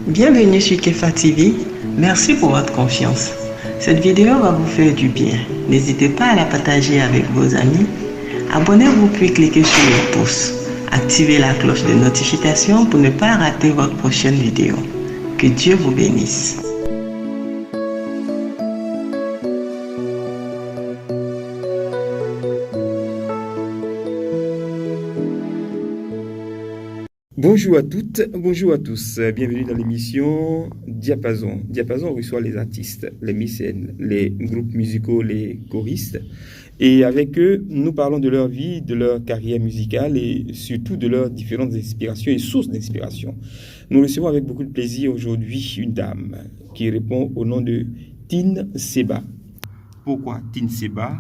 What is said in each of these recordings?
Bienvenue sur Kefa TV. Merci pour votre confiance. Cette vidéo va vous faire du bien. N'hésitez pas à la partager avec vos amis. Abonnez-vous puis cliquez sur le pouce. Activez la cloche de notification pour ne pas rater votre prochaine vidéo. Que Dieu vous bénisse. Bonjour à toutes, bonjour à tous. Bienvenue dans l'émission Diapason. Diapason reçoit les artistes, les mécènes, les groupes musicaux, les choristes. Et avec eux, nous parlons de leur vie, de leur carrière musicale et surtout de leurs différentes inspirations et sources d'inspiration. Nous recevons avec beaucoup de plaisir aujourd'hui une dame qui répond au nom de Tine Seba. Pourquoi Tine Seba?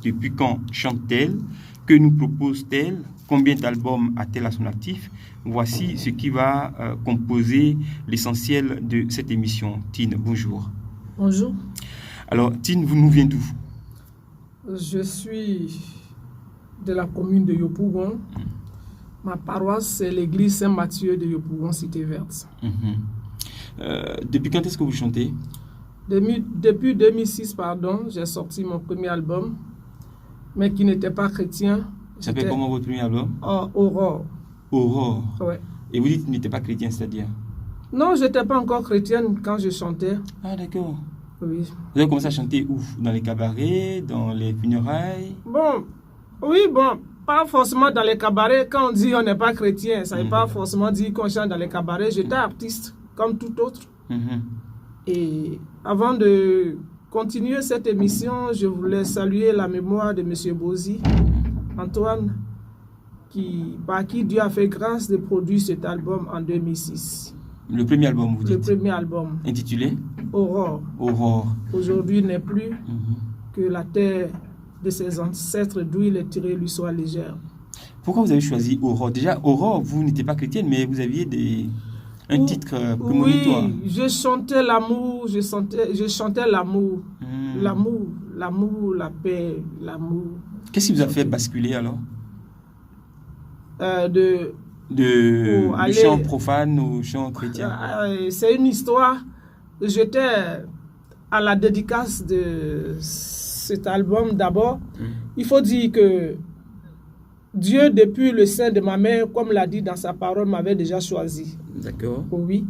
Depuis quand chante-t-elle? Que nous propose-t-elle? Combien d'albums a-t-elle à son actif? Voici ce qui va composer l'essentiel de cette émission. Tine, bonjour. Bonjour. Alors, Tine, vous nous venez d'où? Je suis de la commune de Yopougon. Ma paroisse, c'est l'église Saint-Mathieu de Yopougon, Cité Verte. Depuis quand est-ce que vous chantez? Depuis 2006, j'ai sorti mon premier album, mais qui n'était pas chrétien. Ça s'appelle comment votre premier album? Aurore. Aurore. Ouais. Et vous dites que vous n'étiez pas chrétien, c'est-à-dire? Non, je n'étais pas encore chrétienne quand je chantais. Ah, d'accord. Oui. Vous avez commencé à chanter où? Dans les cabarets, dans les funérailles? Pas forcément dans les cabarets. Quand on dit on n'est pas chrétien, ça ne veut pas forcément dire qu'on chante dans les cabarets. J'étais artiste, comme tout autre. Et avant de continuer cette émission, je voulais saluer la mémoire de M. Bozy, Antoine, par qui Dieu a fait grâce de produire cet album en 2006. Le premier album, vous dites? Le premier album. Intitulé? Aurore. Aurore. Aujourd'hui n'est plus que la terre de ses ancêtres d'où il est tiré lui soit légère. Pourquoi vous avez choisi Aurore? Déjà, Aurore, vous n'étiez pas chrétienne, mais vous aviez un titre prémonitoire. Oui, je chantais l'amour, je chantais l'amour. L'amour, la paix, l'amour. Qu'est-ce qui vous a fait basculer alors? De chant profane au chant chrétien? C'est une histoire. J'étais à la dédicace de cet album d'abord. Il faut dire que Dieu, depuis le sein de ma mère, comme l'a dit dans sa parole, m'avait déjà choisi. D'accord. Oui.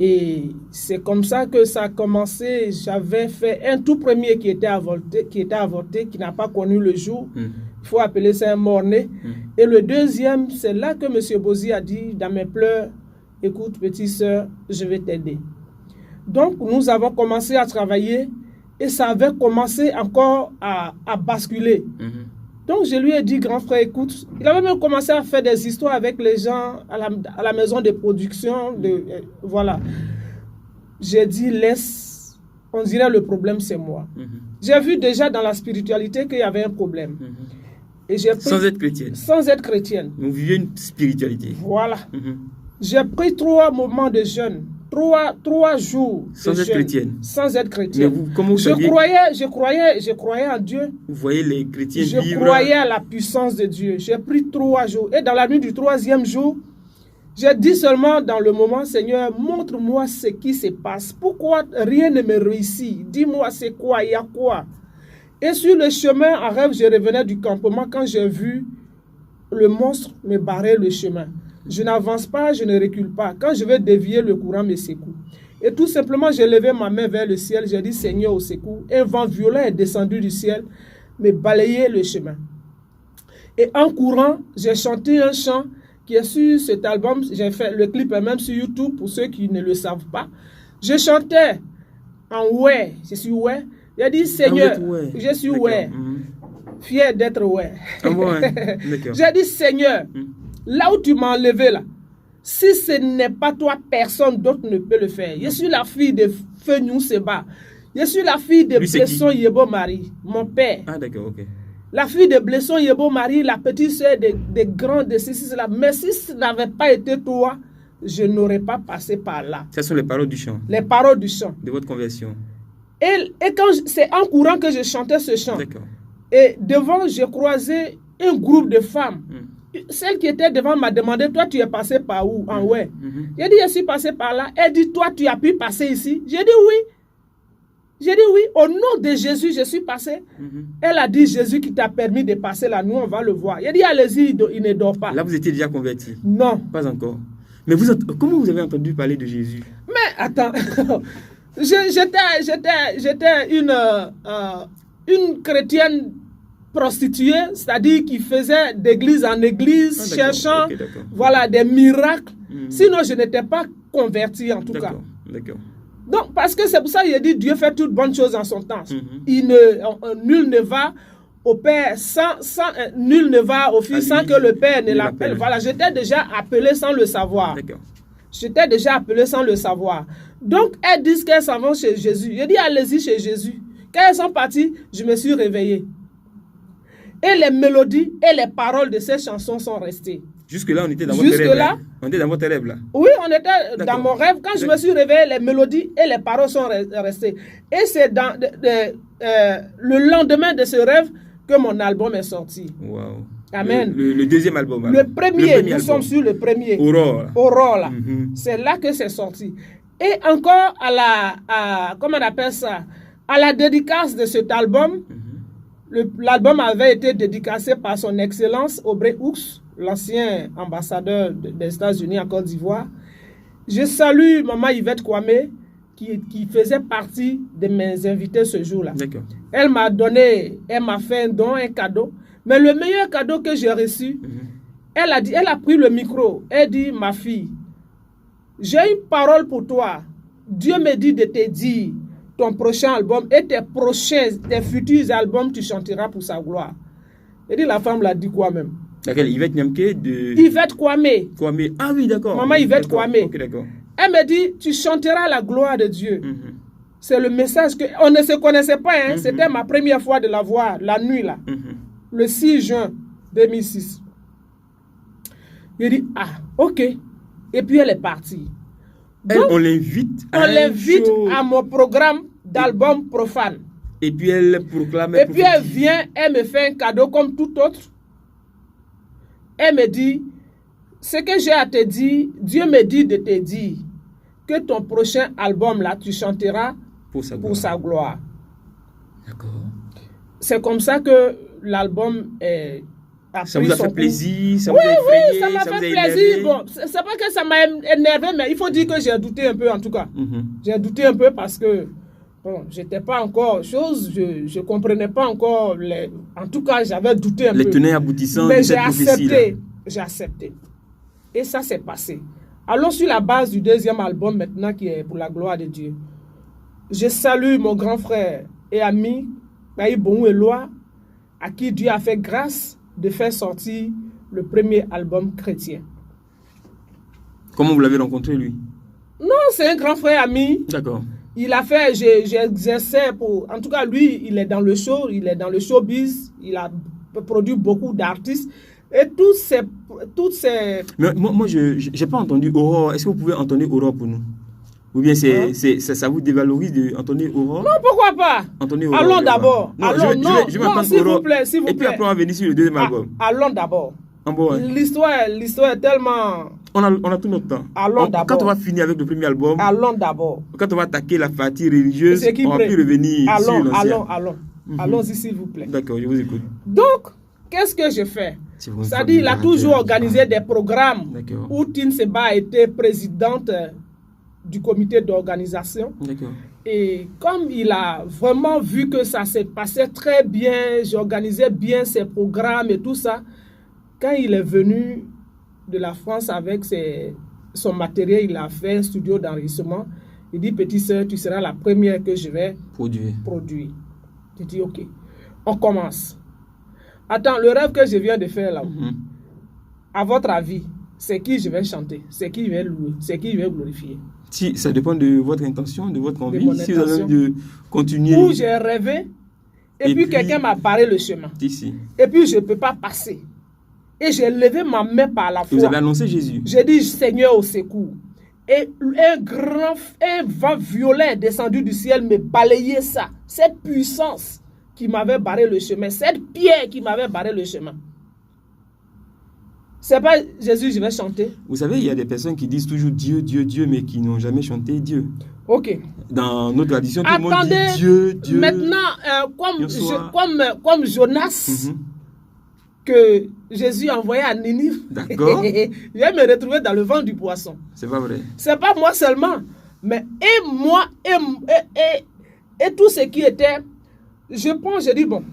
Et c'est comme ça que ça a commencé. J'avais fait un tout premier qui était avorté, qui n'a pas connu le jour. Il faut appeler ça un mort-né. Et le deuxième, c'est là que M. Bozy a dit, dans mes pleurs, écoute, petite sœur, je vais t'aider. Donc, nous avons commencé à travailler et ça avait commencé encore à basculer. Donc, je lui ai dit, grand frère, écoute, il avait même commencé à faire des histoires avec les gens à la maison de production. Voilà. J'ai dit, laisse, on dirait le problème, c'est moi. J'ai vu déjà dans la spiritualité qu'il y avait un problème. Et sans être chrétienne? Sans être chrétienne. Vous vivez une spiritualité? Voilà. J'ai pris 3 moments de jeûne. 3 jours sans être chrétienne. Sans être chrétienne. Mais vous, comment vous je croyais en Dieu. Vous voyez les chrétiens vivre. Je vivre. croyais à la puissance de Dieu. J'ai pris 3 jours. Et dans la nuit du 3e jour, j'ai dit seulement dans le moment, Seigneur, montre-moi ce qui se passe. Pourquoi rien ne me réussit? Dis-moi c'est quoi, il y a quoi? Et sur le chemin, en rêve, je revenais du campement quand j'ai vu le monstre me barrer le chemin. Je n'avance pas, je ne recule pas. Quand je vais dévier, le courant me secoue. Et tout simplement, j'ai levé ma main vers le ciel. J'ai dit, Seigneur, au secours. Un vent violent est descendu du ciel, me balayait le chemin. Et en courant, j'ai chanté un chant qui est sur cet album. J'ai fait le clip même sur YouTube pour ceux qui ne le savent pas. Je chantais en ouais. Je suis ouais. J'ai dit, Seigneur, je suis ouais. Fier d'être ouais. J'ai dit, Seigneur, là où tu m'as enlevé là, si ce n'est pas toi, personne d'autre ne peut le faire. Je suis la fille de Feu Seba. Je suis la fille de Blesson Yebo Marie, mon père. Ah d'accord, ok. La fille de Blesson Yebo Marie, la petite soeur des grands de ceci, là. Mais si ce n'avait pas été toi, je n'aurais pas passé par là. Ce sont les paroles du chant. Les paroles du chant. De votre conversion. Et quand c'est en courant que je chantais ce chant. D'accord. Et devant, j'ai croisé un groupe de femmes. celle qui était devant m'a demandé, toi, tu es passé par où? En ouais. J'ai dit, je suis passé par là. Elle dit, toi, tu as pu passer ici? J'ai dit oui. J'ai dit oui, au nom de Jésus, je suis passé. Elle a dit, Jésus qui t'a permis de passer là, nous, on va le voir. Il a dit, allez-y, il ne dort pas. Là, vous étiez déjà converti? Non. Pas encore. Mais comment vous avez entendu parler de Jésus? Mais attends, j'étais une chrétienne prostituée, c'est-à-dire qui faisait d'église en église, cherchant voilà, des miracles. Sinon, je n'étais pas converti en tout cas. D'accord. Donc, parce que c'est pour ça qu'il a dit Dieu fait toutes bonnes choses en son temps. Nul ne va au Père nul ne va au Fils sans que le Père ne l'appelle. Voilà, j'étais déjà appelé sans le savoir. J'étais déjà appelé sans le savoir. Donc, elles disent qu'elles s'en vont chez Jésus. Je dis, allez-y chez Jésus. Quand elles sont parties, je me suis réveillé. Et les mélodies et les paroles de ces chansons sont restées. Jusque-là, on était dans votre rêve. Là. On était dans votre rêve, là. Oui, on était dans mon rêve. Quand je me suis réveillé, les mélodies et les paroles sont restées. Et c'est dans le lendemain de ce rêve que mon album est sorti. Wow. Amen. Le deuxième album. Le premier, nous sommes sur le premier. Aurore. Là. C'est là que c'est sorti. Et encore comment on appelle ça? À la dédicace de cet album, l'album avait été dédicacé par son Excellence Aubrey Hooks, l'ancien ambassadeur des États-Unis en Côte d'Ivoire. Je salue Maman Yvette Kwame, qui faisait partie de mes invités ce jour-là. Elle m'a fait un don, un cadeau. Mais le meilleur cadeau que j'ai reçu, elle a pris le micro. Elle dit, ma fille, j'ai une parole pour toi. Dieu me dit de te dire, ton prochain album et tes futurs albums, tu chanteras pour sa gloire. Et dit, la femme l'a dit quoi même? Laquelle? Yvette Nyamke Yvette Kwame. Ah oui, d'accord. Maman Yvette Kwame. Ok, d'accord. Elle me dit, tu chanteras la gloire de Dieu. C'est le message que... On ne se connaissait pas, hein? C'était ma première fois de la voir, la nuit là. Le 6 juin 2006. Il dit, ah, ok. Et puis elle est partie. Donc, on l'invite à mon programme d'album profane. Et puis elle proclame. Et puis elle vient, elle me fait un cadeau comme tout autre. Elle me dit, ce que j'ai à te dire, Dieu me dit de te dire que ton prochain album là, tu chanteras pour sa gloire. D'accord. C'est comme ça que l'album est... Ça vous a fait plaisir? Ça oui, ça m'a fait plaisir. Bon, c'est pas que ça m'a énervé, mais il faut dire que j'ai douté un peu en tout cas. J'ai douté un peu parce que bon, j'étais pas encore chose, je comprenais pas encore en tout cas, j'avais douté un peu. Les tenants aboutissants mais de cette prophétie-là. J'ai accepté. Et ça s'est passé. Allons sur la base du deuxième album maintenant qui est pour la gloire de Dieu. Je salue mon grand frère et ami Baï Bon Eloi, à qui Dieu a fait grâce de faire sortir le premier album chrétien. Comment vous l'avez rencontré, lui? Non, c'est un grand frère ami. D'accord. Il a fait, j'exerçais pour... En tout cas, lui, il est dans le show, il est dans le showbiz, il a produit beaucoup d'artistes. Et toutes ces... Mais moi je n'ai pas entendu Aurore. Est-ce que vous pouvez entendre Aurore pour nous? Ou bien ça vous dévalorise d'entendre Aurore? Non, pourquoi pas? Aurore, allons d'abord. Je vais entendre s'il Aurore. Vous plaît, s'il vous plaît. Et puis après, on va venir sur le deuxième album. Allons d'abord. L'histoire est tellement... On a tout notre temps. Allons d'abord. Quand on va finir avec le premier album, allons d'abord. Quand on va attaquer la fatigue religieuse, on va plus revenir sur l'ancien. Allons-y, s'il vous plaît. D'accord, je vous écoute. Donc, qu'est-ce que je fais? C'est-à-dire, il a toujours organisé des programmes où Tine Seba a été présidente du comité d'organisation. Et comme il a vraiment vu que ça se passait très bien, j'organisais bien ses programmes et tout ça, quand il est venu de la France avec son matériel, il a fait un studio d'enregistrement. Il dit, petite sœur, tu seras la première que je vais produire. J'ai dit, ok, on commence. Attends, le rêve que je viens de faire là, à votre avis, c'est qui je vais chanter? C'est qui je vais louer? C'est qui je vais glorifier? Si, ça dépend de votre intention, de votre envie. Si vous avez envie de continuer. Où j'ai rêvé, et puis quelqu'un m'a barré le chemin. Ici. Et puis je ne peux pas passer. Et j'ai levé ma main par la foi. Vous avez annoncé Jésus. J'ai dit, Seigneur, au secours. Et un vent violet est descendu du ciel, me balayait ça. Cette puissance qui m'avait barré le chemin. Cette pierre qui m'avait barré le chemin. C'est pas Jésus, je vais chanter. Vous savez, il y a des personnes qui disent toujours Dieu, Dieu, Dieu, mais qui n'ont jamais chanté Dieu. Ok. Dans notre tradition, tout le monde dit Dieu, Dieu. Maintenant, comme Jonas, que Jésus a envoyé à Ninive, d'accord. Je vais me retrouver dans le ventre du poisson. C'est pas vrai. C'est pas moi seulement, mais et moi, et tout ce qui était, je pense, je dis bon,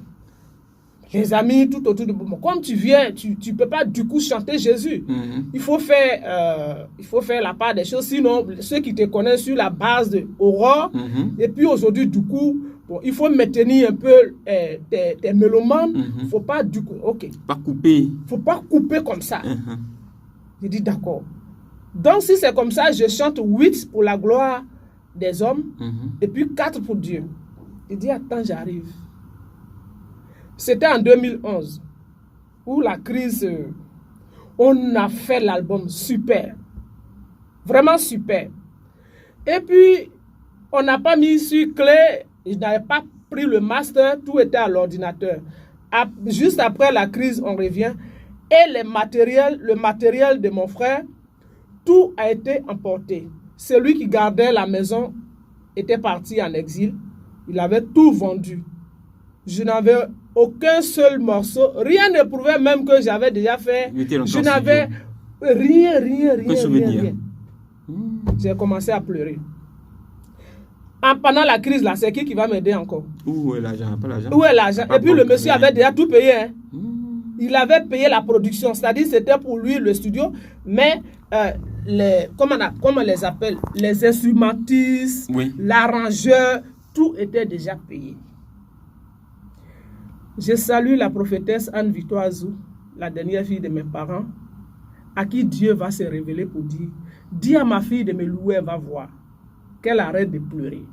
les amis tout autour de moi, comme tu viens, tu peux pas du coup chanter Jésus. Il faut faire la part des choses, sinon ceux qui te connaissent sur la base de Aurore, et puis aujourd'hui du coup, bon, il faut maintenir un peu tes mélomanes, faut pas du coup, ok. Pas couper. Faut pas couper comme ça. Je dis d'accord. Donc si c'est comme ça, je chante 8 pour la gloire des hommes, et puis 4 pour Dieu. Je dis attends, j'arrive. C'était en 2011, où la crise, on a fait l'album super, vraiment super. Et puis, on n'a pas mis sur clé, je n'avais pas pris le master, tout était à l'ordinateur. Juste après la crise, on revient, et le matériel de mon frère, tout a été emporté. Celui qui gardait la maison était parti en exil, il avait tout vendu. Je n'avais aucun seul morceau, rien ne prouvait même que j'avais déjà fait. Je n'avais rien. J'ai commencé à pleurer. Pendant la crise, là, c'est qui va m'aider encore? Où est l'argent? Pas l'argent. Où est l'argent? Et puis le monsieur avait déjà tout payé. Hein. Il avait payé la production, c'est-à-dire c'était pour lui le studio, mais comment on les appelle? Les instrumentistes, l'arrangeur, tout était déjà payé. Je salue la prophétesse Anne Victoire Zou, la dernière fille de mes parents, à qui Dieu va se révéler pour dire, dis à ma fille de me louer, elle va voir, qu'elle arrête de pleurer.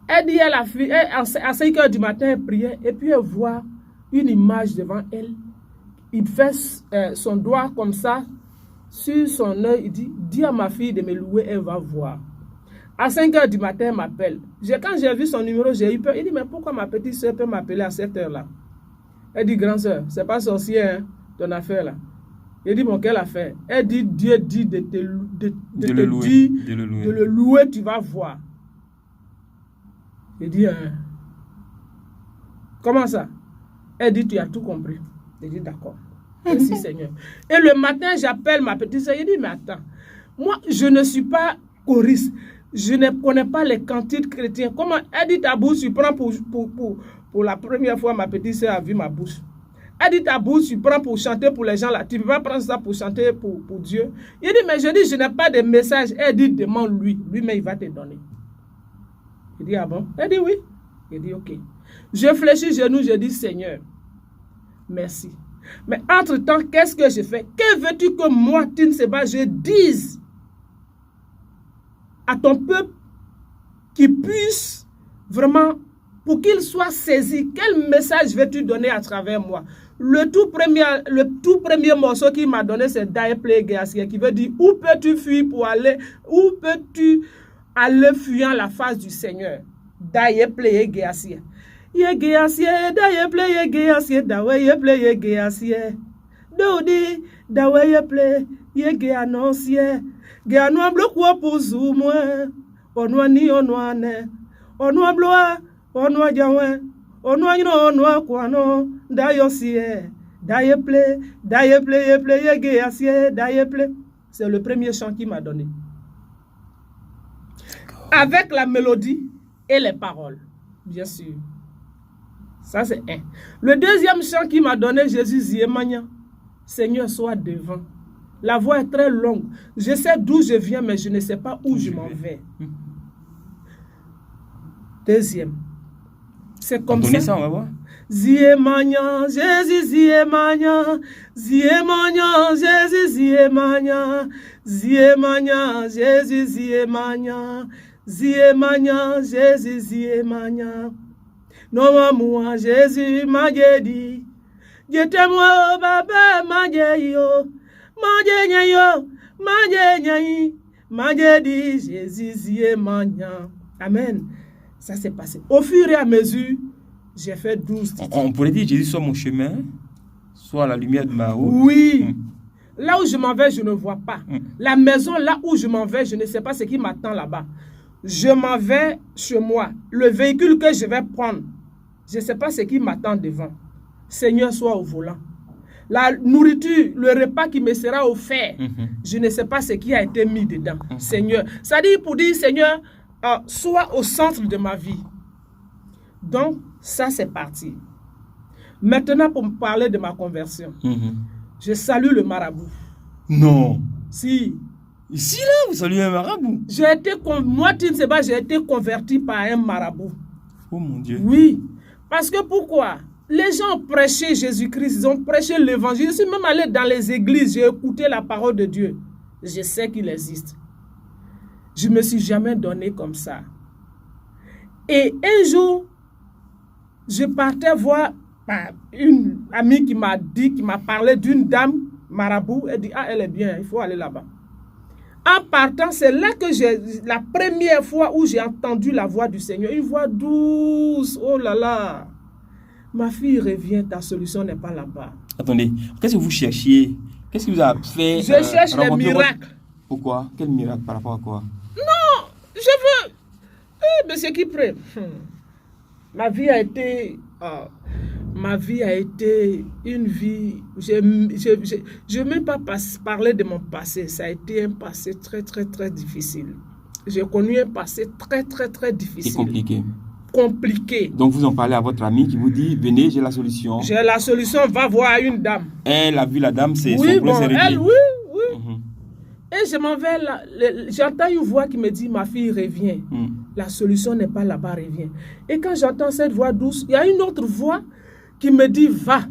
Elle dit à la fille, à 5 heures du matin, elle priait, et puis elle voit une image devant elle. Il fait son doigt comme ça, sur son œil, il dit, dis à ma fille de me louer, elle va voir. À 5 heures du matin, elle m'appelle. Quand j'ai vu son numéro, j'ai eu peur. Il dit, mais pourquoi ma petite soeur peut m'appeler à cette heure-là? Elle dit, grande soeur, c'est pas sorcier, hein, ton affaire là. Il dit, bon, quelle affaire? Elle dit, Dieu dit de le louer, tu vas voir. Il dit, comment ça? Elle dit, tu as tout compris. Il dit, d'accord. Merci Seigneur. Et le matin, j'appelle ma petite soeur. Il dit, mais attends, moi, je ne suis pas choriste. Je ne connais pas les cantiques chrétiens. Comment elle dit ta bouche, tu prends pour la première fois, ma petite soeur a vu ma bouche. Elle dit ta bouche, tu prends pour chanter pour les gens là. Tu ne peux pas prendre ça pour chanter pour Dieu. Il dit, mais je n'ai pas de message. Elle dit, demande-lui. Lui-même, il va te donner. Il dit, ah bon? Elle dit, oui. Il dit, ok. Je fléchis genoux, je dis, Seigneur, merci. Mais entre-temps, qu'est-ce que je fais? Que veux-tu que moi, Tine Seba, je dise à ton peuple qui puisse vraiment, pour qu'il soit saisi, quel message veux-tu donner à travers moi? Le tout premier morceau qu'il m'a donné, c'est Daye Play Geasia, qui veut dire, où peux-tu fuir pour aller, où peux-tu aller fuyant la face du Seigneur? Daye Play Geasia. Ye Geasia, Daye Play Geasia, Daye Play Geasia. Dodi, Daye Play, Ye Geanosia. Geanoa blokwa pour zoumwe, onwa ni onwa ne, onwa bloa, onwa jawe, onwa yino onwa kwano, dayosie, daye ple, ye geasie, daye ple. C'est le premier chant qu'il m'a donné. Avec la mélodie et les paroles, bien sûr. Ça c'est un. Le deuxième chant qu'il m'a donné, Jésus Ziemania, Seigneur sois devant. La voix est très longue. Je sais d'où je viens, mais je ne sais pas où je m'en vais. Deuxième. C'est comme ça. Ça, on va voir. Ziemania, Jésus, Ziemania, Ziemania, Jésus, Ziemania, Ziemania, Jésus, Ziemania, Ziemania, Jésus, Ziemania. Non, moi, Jésus m'a dit, dites-moi, papa, m'a dit, dit Jésus Amen. Ça s'est passé. Au fur et à mesure, j'ai fait 12 titres. On pourrait dire Jésus sur mon chemin. Soit la lumière de ma route. Oui. Là où je m'en vais, je ne vois pas. La maison, là où je m'en vais, je ne sais pas ce qui m'attend là-bas. Je m'en vais chez moi. Le véhicule que je vais prendre, je ne sais pas ce qui m'attend devant. Seigneur, sois au volant. La nourriture, le repas qui me sera offert, je ne sais pas ce qui a été mis dedans. Seigneur, ça dit pour dire, Seigneur, sois au centre de ma vie. Donc, ça c'est parti. Maintenant, pour me parler de ma conversion, je salue le marabout. Non. Si. Ici, là, vous saluez un marabout. Moi, tu ne sais pas, j'ai été converti par un marabout. Oh mon Dieu. Oui. Parce que pourquoi? Les gens ont prêché Jésus-Christ, ils ont prêché l'évangile. Je suis même allé dans les églises, j'ai écouté la parole de Dieu. Je sais qu'il existe. Je ne me suis jamais donné comme ça. Et un jour, je partais voir une amie qui m'a parlé d'une dame marabout. Elle dit, elle est bien, il faut aller là-bas. En partant, c'est là que la première fois où j'ai entendu la voix du Seigneur, une voix douce, oh là là. Ma fille revient, ta solution n'est pas là-bas. Attendez, qu'est-ce que vous cherchiez? Qu'est-ce qui vous a fait? Je cherche les miracles. Pourquoi? Quel miracle par rapport à quoi? Non, je veux. Monsieur Kipré, ma vie a été une vie. Je ne veux même pas parler de mon passé. Ça a été un passé très, très, très difficile. J'ai connu un passé très, très, très difficile. C'est compliqué. Compliqué. Donc vous en parlez à votre ami qui vous dit, venez, j'ai la solution. J'ai la solution, va voir une dame. Elle a vu la dame, c'est son problème, c'est réglé. Elle, oui. Et je m'en vais là, j'entends une voix qui me dit, ma fille revient. La solution n'est pas là-bas, revient. Et quand j'entends cette voix douce, il y a une autre voix qui me dit, va,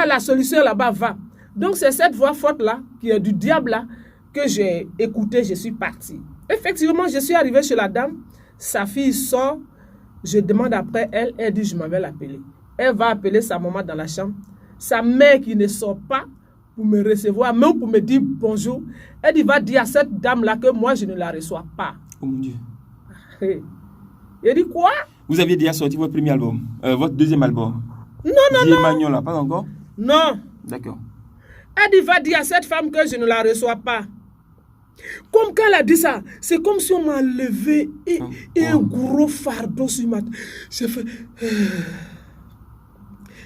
la solution là-bas, va. Donc c'est cette voix forte là, qui est du diable là, que j'ai écoutée, je suis parti. Effectivement, je suis arrivé chez la dame, sa fille sort, je demande après elle, elle dit, je m'en vais l'appeler. Elle va appeler sa maman dans la chambre, sa mère qui ne sort pas, pour me recevoir, même pour me dire bonjour. Elle dit, va dire à cette dame-là que moi, je ne la reçois pas. Oh mon Dieu. Elle dit quoi? Vous aviez déjà sorti votre premier album, votre deuxième album? Non. Magnon, là, pas encore? Non. D'accord. Elle dit, va dire à cette femme que je ne la reçois pas. Comme quand elle a dit ça, c'est comme si on m'a levé un gros fardeau sur ma tête.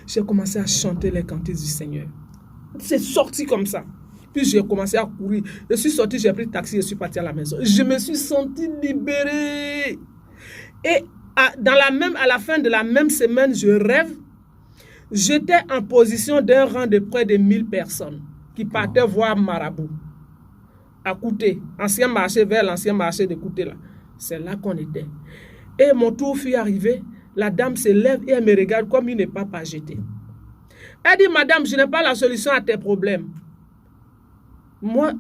J'ai commencé à chanter les cantiques du Seigneur. C'est sorti comme ça. Puis j'ai commencé à courir. Je suis sorti, j'ai pris le taxi, je suis parti à la maison. Je me suis senti libéré. Et à la fin de la même semaine, je rêve. J'étais en position d'un rang de près de 1000 personnes qui partaient voir Marabout. À Kouté, ancien marché vers l'ancien marché de Kouté là. C'est là qu'on était. Et mon tour fut arrivé. La dame se lève et elle me regarde comme une épave à jeter. Elle dit, madame, je n'ai pas la solution à tes problèmes. Moi,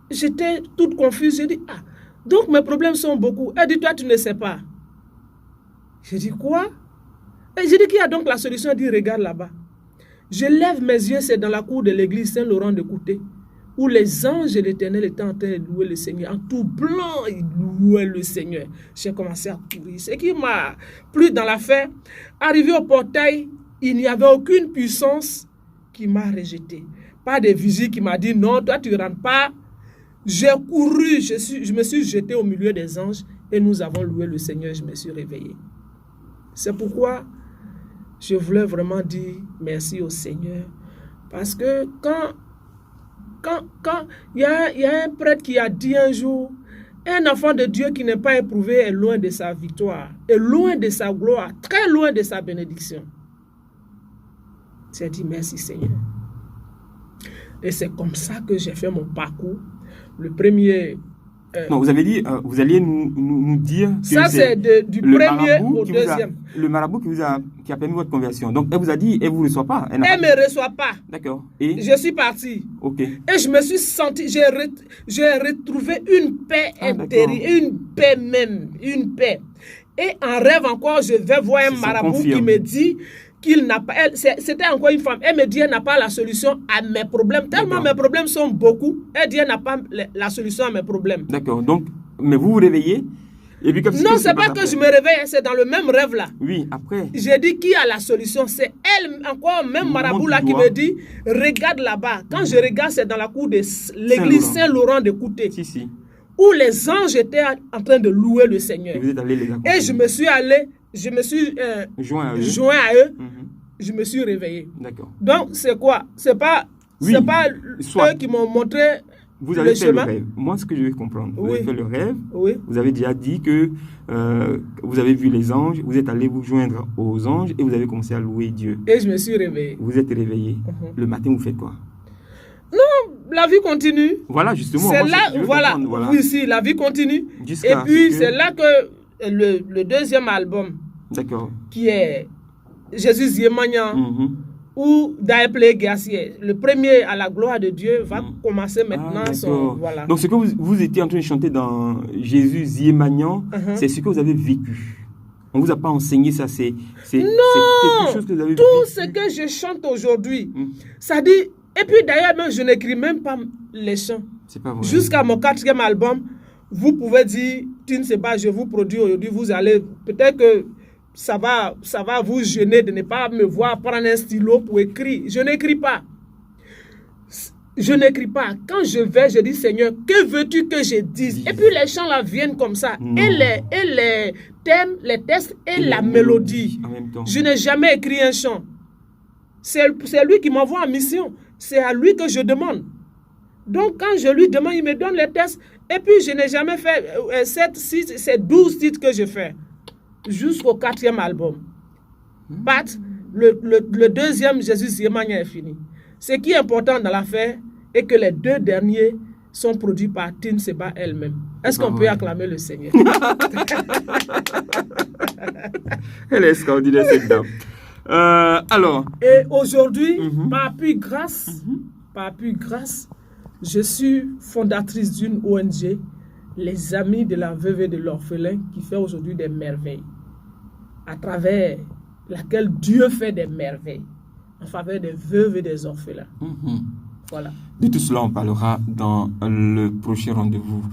j'étais toute confuse. J'ai dit, donc mes problèmes sont beaucoup. Elle dit, toi, tu ne sais pas. J'ai dit, quoi? Et j'ai dit, qui a donc la solution? Elle dit, regarde là-bas. Je lève mes yeux, c'est dans la cour de l'église Saint-Laurent de Kouté, où les anges de l'Éternel étaient en train de louer le Seigneur. En tout blanc, ils louaient le Seigneur. J'ai commencé à courir. Ce qui m'a plu dans l'affaire, arrivé au portail, il n'y avait aucune puissance qui m'a rejeté. Pas de vigie qui m'a dit non, toi tu ne rentres pas. J'ai couru, je me suis jeté au milieu des anges et nous avons loué le Seigneur. Je me suis réveillé. C'est pourquoi je voulais vraiment dire merci au Seigneur. Parce que quand il y a un prêtre qui a dit un jour, un enfant de Dieu qui n'est pas éprouvé est loin de sa victoire, est loin de sa gloire, très loin de sa bénédiction. J'ai dit merci Seigneur. Et c'est comme ça que j'ai fait mon parcours. Le premier... non, vous avez dit, vous alliez nous dire... Que ça, c'est du premier au deuxième. Le marabout qui a permis votre conversion. Donc, elle vous a dit, elle ne vous reçoit pas. Elle ne me reçoit pas. D'accord. Et je suis parti. Ok. Et je me suis senti... J'ai retrouvé une paix intérieure, une paix même, une paix. Et en rêve encore, je vais voir un marabout qui me dit... qu'il n'a pas, c'était encore une femme, elle me dit elle n'a pas la solution à mes problèmes, tellement mes problèmes sont beaucoup, elle dit elle n'a pas la solution à mes problèmes. D'accord, donc, mais vous vous réveillez Et puis, Non, c'est pas que je me réveille, c'est dans le même rêve là. Oui, après. J'ai dit qui a la solution. C'est elle, encore même marabout là, qui me dit regarde là-bas. Quand je regarde, c'est dans la cour de l'église Saint-Laurent de Kouté. Si. Où les anges étaient en train de louer le Seigneur. Et vous êtes allé les accompagner. Et je me suis joint à eux. Je me suis réveillé. D'accord. Donc, c'est quoi? C'est pas eux qui m'ont montré. Vous avez fait le rêve. Moi, ce que je vais comprendre, vous avez fait le rêve. Oui. Vous avez déjà dit que vous avez vu les anges, vous êtes allé vous joindre aux anges et vous avez commencé à louer Dieu. Et je me suis réveillé. Vous êtes réveillé. Le matin, vous faites quoi? Non, la vie continue. Voilà, justement. C'est là, voilà. Oui, si, la vie continue. Et puis, c'est là que le deuxième album, d'accord, qui est Jésus Yemanya, ou Daeple Gassier, le premier à la gloire de Dieu, va commencer maintenant. Voilà. Donc, ce que vous étiez en train de chanter dans Jésus Yemanya, c'est ce que vous avez vécu. On ne vous a pas enseigné ça, c'est quelque chose que vous avez vécu. Tout ce que je chante aujourd'hui, ça dit. Et puis d'ailleurs, même, je n'écris même pas les chants. C'est pas vrai. Jusqu'à mon 4e album, vous pouvez dire, tu ne sais pas, je vous produis aujourd'hui, vous allez, peut-être que ça va vous gêner de ne pas me voir prendre un stylo pour écrire. Je n'écris pas. Je n'écris pas. Quand je vais, je dis, Seigneur, que veux-tu que je dise? Et puis les chants là viennent comme ça. Et les thèmes, les textes et la mélodie. En même temps. Je n'ai jamais écrit un chant. C'est lui qui m'envoie en mission. C'est à lui que je demande. Donc, quand je lui demande, il me donne les textes. Et puis, je n'ai jamais fait 7, 6, c'est 12 titres que je fais. Jusqu'au 4e album. Pat, le deuxième Jésus Yemanya est fini. Ce qui est important dans l'affaire est que les 2 derniers sont produits par Tine Seba elle-même. Est-ce qu'on peut acclamer le Seigneur? Elle est extraordinaire, cette dame. Alors. Et aujourd'hui, par appui grâce, je suis fondatrice d'une ONG, les Amis de la Veuve et de l'Orphelin, qui fait aujourd'hui des merveilles, à travers laquelle Dieu fait des merveilles en faveur des veuves et des orphelins. Voilà. De tout cela, on parlera dans le prochain rendez-vous.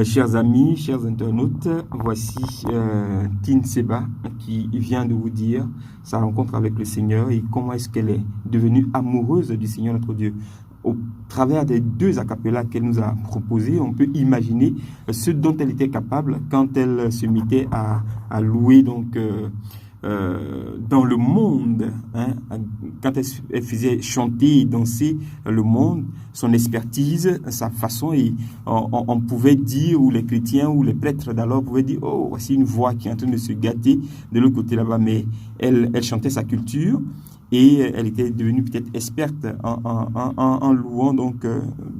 Chers amis, chers internautes, voici Tine Seba qui vient de vous dire sa rencontre avec le Seigneur et comment est-ce qu'elle est devenue amoureuse du Seigneur notre Dieu. Au travers des 2 acapellas qu'elle nous a proposés, on peut imaginer ce dont elle était capable quand elle se mettait à louer donc dans le monde, quand elle faisait chanter et danser le monde, son expertise, sa façon, et on pouvait dire, ou les chrétiens ou les prêtres d'alors pouvaient dire, oh, voici une voix qui est en train de se gâter de l'autre côté là-bas, mais elle chantait sa culture. Et elle était devenue peut-être experte en louant donc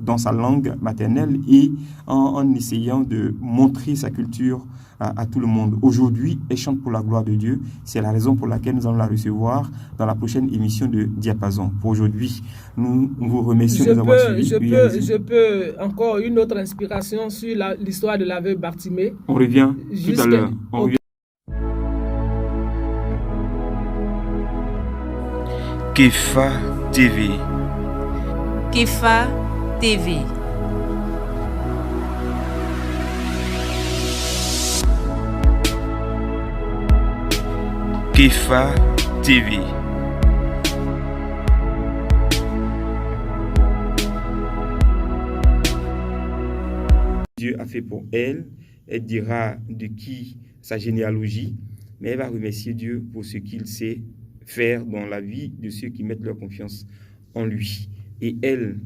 dans sa langue maternelle et en essayant de montrer sa culture à tout le monde. Aujourd'hui, elle chante pour la gloire de Dieu. C'est la raison pour laquelle nous allons la recevoir dans la prochaine émission de Diapason. Pour aujourd'hui, nous vous remercions de nous avoir suivis. Je peux encore une autre inspiration sur l'histoire de la veuve Bartimée. On revient tout à l'heure. Kefa TV. Kefa TV. Kefa TV. Dieu a fait pour elle, elle dira de qui sa généalogie, mais elle va remercier Dieu pour ce qu'il sait faire dans la vie de ceux qui mettent leur confiance en lui. Et elle,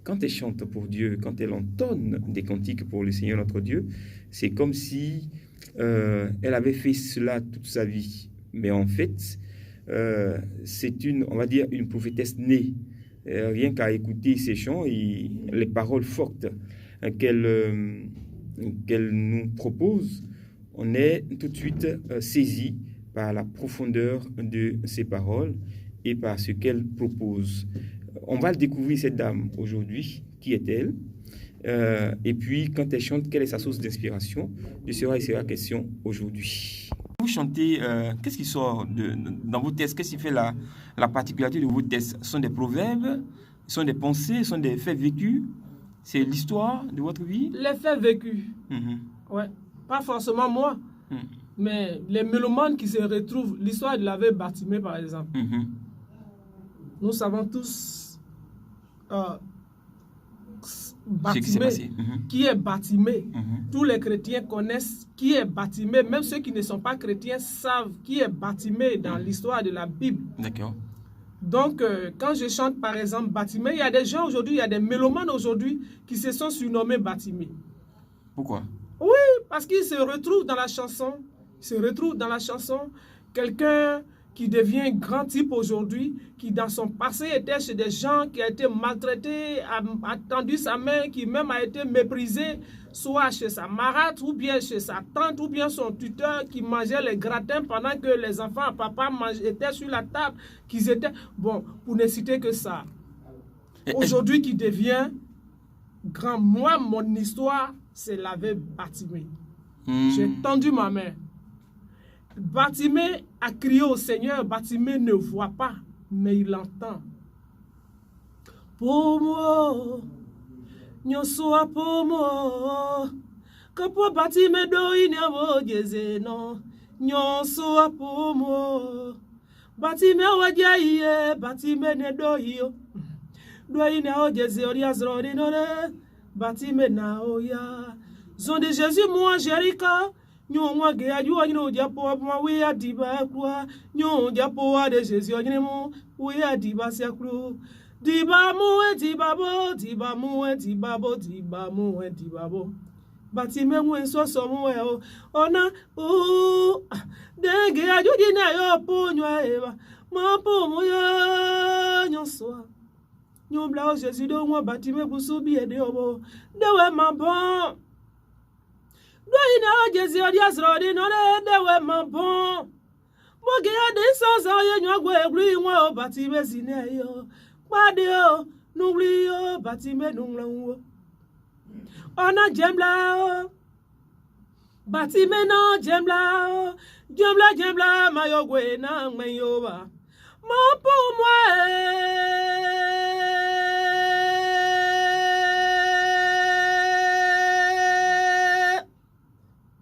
quand elle chante pour Dieu, quand elle entonne des cantiques pour le Seigneur notre Dieu, c'est comme si elle avait fait cela toute sa vie. Mais en fait, c'est on va dire, une prophétesse née. Rien qu'à écouter ses chants et les paroles fortes qu'elle nous propose, on est tout de suite saisi par la profondeur de ses paroles et par ce qu'elle propose. On va le découvrir, cette dame, aujourd'hui. Qui est-elle? Et puis, quand elle chante, quelle est sa source d'inspiration? De cela, il sera question aujourd'hui. Vous chantez, qu'est-ce qui sort dans vos textes? Qu'est-ce qui fait la particularité de vos textes? Ce sont des proverbes? Ce sont des pensées? Ce sont des faits vécus? C'est l'histoire de votre vie? Les faits vécus. Ouais. Pas forcément moi, mais les mélomanes qui se retrouvent, l'histoire de la veuve Bartimée par exemple. Nous savons tous Bartimée, qui est Bartimée. Tous les chrétiens connaissent qui est Bartimée. Même ceux qui ne sont pas chrétiens savent qui est Bartimée dans l'histoire de la Bible. D'accord. Donc, quand je chante par exemple Bartimée, il y a des gens aujourd'hui, il y a des mélomanes aujourd'hui qui se sont surnommés Bartimée. Pourquoi? Oui, parce qu'ils se retrouvent dans la chanson. Ils se retrouvent dans la chanson. Quelqu'un qui devient grand type aujourd'hui, qui dans son passé était chez des gens, qui a été maltraité, a tendu sa main, qui même a été méprisé, soit chez sa marâtre, ou bien chez sa tante, ou bien son tuteur, qui mangeait les gratins pendant que les enfants à papa étaient sur la table, qu'ils étaient... Bon, pour ne citer que ça. Aujourd'hui, qui devient grand. Moi, mon histoire, c'est la veuve Bartimée. J'ai tendu ma main. Bartimée a crié au Seigneur. Bartimée ne voit pas, mais il entend. Pour moi, nous sommes pour moi. Que pour Bartimée il n'y a pas de non. Nous sommes pour moi. Bartimée wa jaye, Bartimée ne doyo. Doyi na o Jésus oria zrori nore. Bartimée na oya. Zon de Jésus moi Jéricho. Nyongwa ge aju anyino japo ma we adiba kwa nyon japo de Jésus anyimo we adiba siakru diba mu edibabo diba mu edibabo diba mu edibabo Bartimée mu so so mu e o ona de ge aju dina yo po nywa eba ma po mu yo nyoswa nyon bla o Jésus do mo Bartimée busu bi e de obo de we ma bon. Doina Jésus odiasrodi no dewe mabon. Mogi ade sansa ye nyagwe glu nwa Bartimée sine yo. Pade o nugli o Bartimée nunglanwo. Ona jembla o. Bartimée no jembla o. Jembla mayogwe na ngmeyoba. Mapo moi.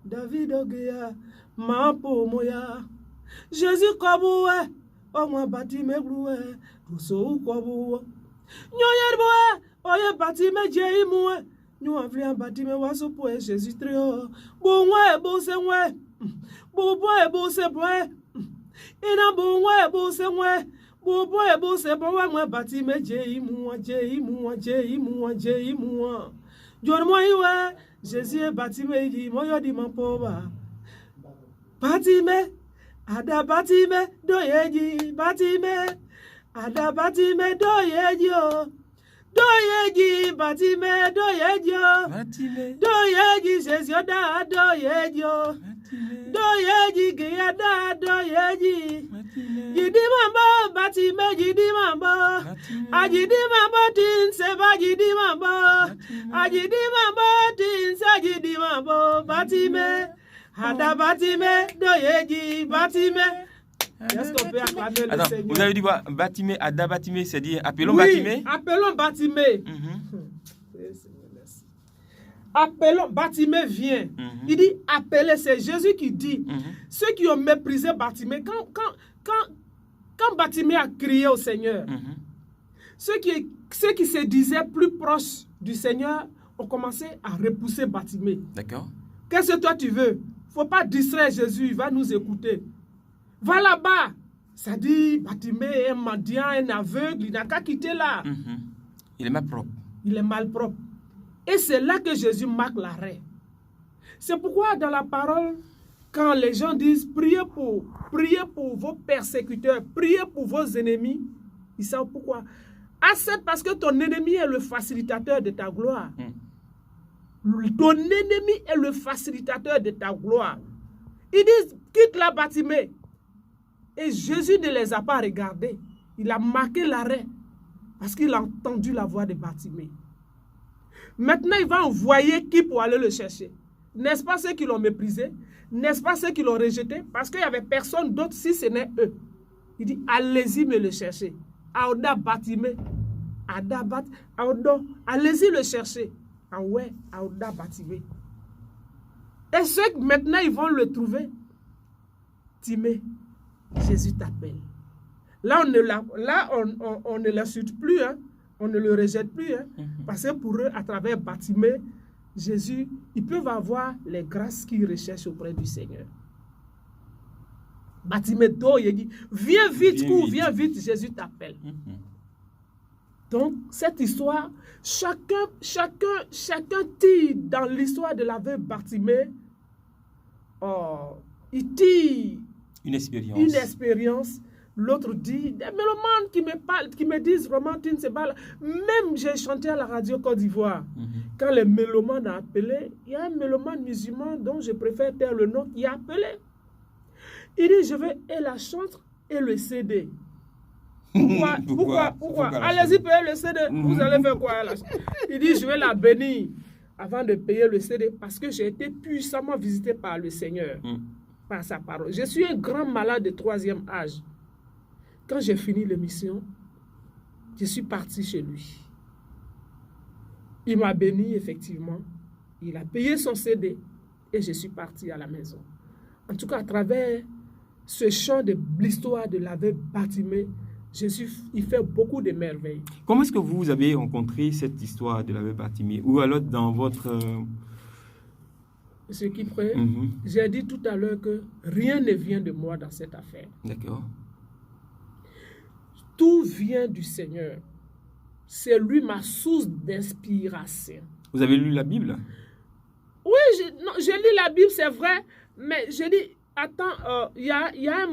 David ogea mapo moya Jésus kobuwe o mo Bartimée gluwe so kobuwe nyoyerboe oye Bartimée jeimuwe nyo avlia Bartimée waso po Jésus trio bonwe bo senwe bo se boe ina bonwe bo senwe bo se boe mo Bartimée jeimuwa John moiwe Jésus est Bartimée, il dit, moi, je dis mon pauvre. Bartimée, ada Bartimée, doyeji, Bartimée, ada Bartimée, doyeji, Bartimée, doyeji, Jésus, da, doyeji, Guyada, doyeji, Jidi mambo, Bartimée, Jidi mambo, Ajidi mambo, tin, seba, Jidi mambo, Ajidi mambo, tin, sa, Jidi mambo, Bartimée, ada Bartimée, doyeji, Bartimée. Est-ce qu'on peut acclamer le Seigneur? Vous avez dit quoi? Bartimée, ada Bartimée, c'est-à-dire appelons Oui, Bartimée? appelons Bartimée. Appelons, Bartimée vient. Il dit appelez, c'est Jésus qui dit. Ceux qui ont méprisé Bartimée, quand Bartimée a crié au Seigneur, ceux qui se disaient plus proches du Seigneur ont commencé à repousser Bartimée. D'accord. Qu'est-ce que toi tu veux? Faut pas distraire Jésus, il va nous écouter. Va là-bas. Ça dit, Bartimée est un mendiant, un aveugle, il n'a qu'à quitter là. Il est malpropre. Il est malpropre. Et c'est là que Jésus marque l'arrêt. C'est pourquoi dans la parole, quand les gens disent priez pour vos persécuteurs, priez pour vos ennemis, ils savent pourquoi. Accepte parce que ton ennemi est le facilitateur de ta gloire. Ton ennemi est le facilitateur de ta gloire. Ils disent quitte la Bartimée. Et Jésus ne les a pas regardés. Il a marqué l'arrêt parce qu'il a entendu la voix de Bartimée. Maintenant, il va envoyer qui pour aller le chercher? N'est-ce pas ceux qui l'ont méprisé? N'est-ce pas ceux qui l'ont rejeté? Parce qu'il n'y avait personne d'autre si ce n'est eux. Il dit, allez-y me le chercher. Aouda Bartimée. Allez-y le chercher. Ah ouais, Aouda Bartimée. Et ceux qui maintenant ils vont le trouver. Timée, Jésus t'appelle. Là, on ne l'insulte plus, hein. On ne le rejette plus. Hein. Parce que pour eux, à travers Bartimée, Jésus, ils peuvent avoir les grâces qu'ils recherchent auprès du Seigneur. Bartimée, il dit, viens vite, cours, viens vite, Jésus t'appelle. Donc, cette histoire, chacun tire dans l'histoire de l'aveugle Bartimée, il tire une expérience. L'autre dit, des mélomanes qui me parlent, qui me disent vraiment, tu ne sais pas. Même j'ai chanté à la radio Côte d'Ivoire. Quand les mélomanes ont appelé, il y a un mélomane musulman dont je préfère taire le nom qui a appelé. Il dit, je veux et la chantre et le CD. Pourquoi? Allez-y, payez le CD. Vous allez faire quoi? Il dit, je vais la bénir avant de payer le CD parce que j'ai été puissamment visité par le Seigneur, par sa parole. Je suis un grand malade de 3e âge. Quand j'ai fini l'émission, je suis parti chez lui. Il m'a béni, effectivement. Il a payé son CD et je suis parti à la maison. En tout cas, à travers ce chant de l'histoire de l'aveugle Bartimée, Jésus, il fait beaucoup de merveilles. Comment est-ce que vous avez rencontré cette histoire de l'aveugle Bartimée? Ou alors dans votre... Ce qui près, j'ai dit tout à l'heure que rien ne vient de moi dans cette affaire. D'accord. Tout vient du Seigneur. C'est lui ma source d'inspiration. Vous avez lu la Bible? Oui, je lis la Bible, c'est vrai. Mais je dis, attends, il y a un